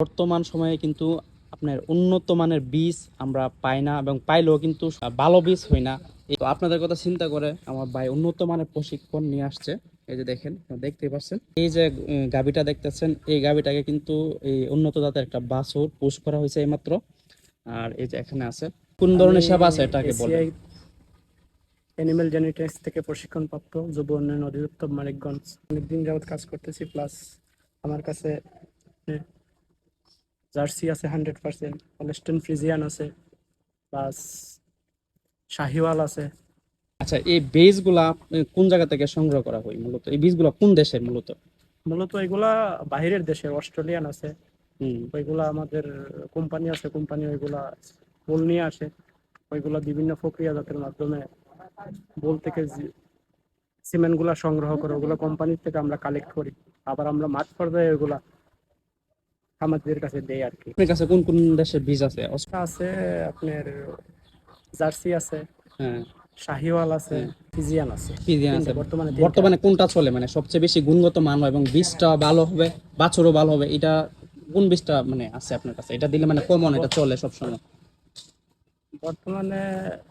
বর্তমান সময়ে কিন্তু আপনার উন্নত মানের বীজ আমরা পাই না, এবং পাইলেও কিন্তু ভালো বীজ হয় না। তো আপনাদের কথা চিন্তা করে আমার ভাই উন্নত মানের প্রশিক্ষণ নিয়ে আসছে। এই যে দেখেন, দেখতেই পাচ্ছেন, এই যে গাভীটা দেখতেছেন, এই গাভীটাকে কিন্তু এই উন্নত জাতের একটা বাছুর পুশ করা হয়েছে এইমাত্র। আর এই যে এখানে আছে, কোন ধরনের সেবা আছে এটাকে বলেন। অ্যানিমেল জেনেটিক্স থেকে প্রশিক্ষণপ্রাপ্ত যুব উন্নয়ন অধিদপ্তর মানিকগঞ্জ। অনেকদিন যাবত কাজ করতেছি, প্লাস আমার কাছে জার্সি আছে 100%, হলস্টেইন ফ্রিজিয়ান আছে, প্লাস শাহিওয়াল আছে। আচ্ছা, এই বীজগুলা কোন জায়গা থেকে সংগ্রহ করা হয় মূলত? এই বীজগুলা কোন দেশের মূলত? মূলত এগুলা বাহিরের দেশে, অস্ট্রেলিয়ান আছে। হুম। ওইগুলা আমাদের কোম্পানি আছে, কোম্পানি ওইগুলা ফুল নিয়ে আসে। ওইগুলা বিভিন্ন প্রক্রিয়াজাতের মাধ্যমে বোল থেকে সিমেন্ট গুলা সংগ্রহ করে ওগুলো কোম্পানির থেকে আমরা কালেক্ট করি, আবার আমরা মাঠ পর্যায়ে ওইগুলা আমাদের কাছে দেই আর কি। আপনার কাছে কোন কোন দেশের বীজ আছে? আছে আপনার জার্সি আছে, হ্যাঁ, শাহিওয়াল আছে, ফিজিয়ান আছে। ফিজিয়ান আছে। বর্তমানে বর্তমানে কোনটা চলে, মানে সবচেয়ে বেশি গুণগত মান এবং বীজটা ভালো হবে, বাছুরও ভালো হবে, এটা কোন বীজটা মানে আছে আপনার কাছে? এটা দিলে মানে কমন, এটা চলে সবসময়। বর্তমানে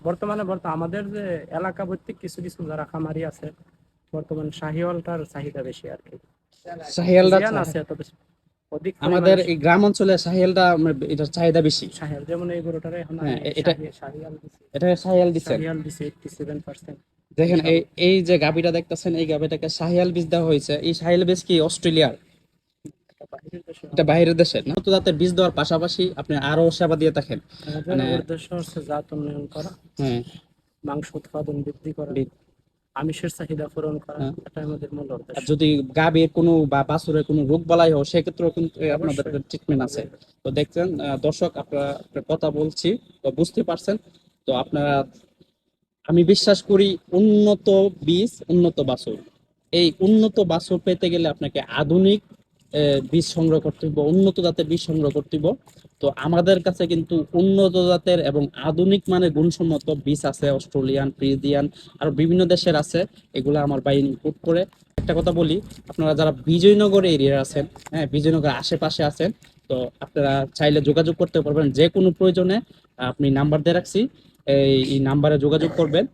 বর্তমানে আমাদের যে এলাকা ভিত্তিক কিছু কিছু যারা খামারি আছে, বর্তমানে শাহিওয়ালটার চাহিদা বেশি আর কি। সাহিয়ালটা ফিজিয়ান আছে, তবে অধিক আমাদের এই গ্রাম অঞ্চলে সাহিয়ালটা এটার চাহিদা বেশি। শাহিয়াল, যেমন এই গরুটারে এখন হ্যাঁ, আমি এটা শাহিয়াল দিছি। এটা সাহিয়াল দিচ্ছেন। শাহিয়াল দিছি 87%। দেখেন, এই এই যে গাভীটা দেখতেছেন, এই গাভীটাকে সাহিয়াল বীজ দেওয়া হয়েছে। এই সাহিয়াল বীজ কি অস্ট্রেলিয়ার? বাহিরের দেশে এটা বাইরের দেশের না। তো জাতের বীজ দেওয়ার পাশাপাশি আপনি আরো সেবা দিয়ে থাকেন, আমাদের মানে উদ্দেশ্য হচ্ছে জাত উন্নয়ন করা, হ্যাঁ, মাংস উৎপাদন বৃদ্ধি করা, আমিষের চাহিদা পূরণ করা, হ্যাঁ। এটাই আমাদের মূল আর উদ্দেশ্য। যদি গাভীর কোনো বা বাছুরের কোনো রোগ বালাই হয়, সেক্ষেত্রেও কিন্তু আপনাদের অবশ্যই। ট্রিটমেন্ট আছে। তো দেখছেন দর্শক, আপনারা কথা বলছি তো বুঝতে পারছেন। তো আপনারা, আমি বিশ্বাস করি উন্নত বীজ উন্নত বাছুর, এই উন্নত বাছুর পেতে গেলে আপনাকে আধুনিক বীজ সংগ্রহ করতে হবে, উন্নত জাতের বীজ সংগ্রহ করতে হবে। তো আমাদের কাছে কিন্তু উন্নত জাতের এবং আধুনিক মানের গুণসম্মত বীজ আছে, অস্ট্রেলিয়ান, ফ্রিজিয়ান, আর বিভিন্ন দেশের আছে। এগুলো আমার ভাই ইনপুট করে। একটা কথা বলি, আপনারা যারা বিজয়নগর এরিয়া আছেন, হ্যাঁ, বিজয়নগর আশেপাশে আছেন, তো আপনারা চাইলে যোগাযোগ করতে পারবেন যে কোনো প্রয়োজনে। আপনি নাম্বার দিয়ে রাখছি, এই নাম্বারে যোগাযোগ করবেন।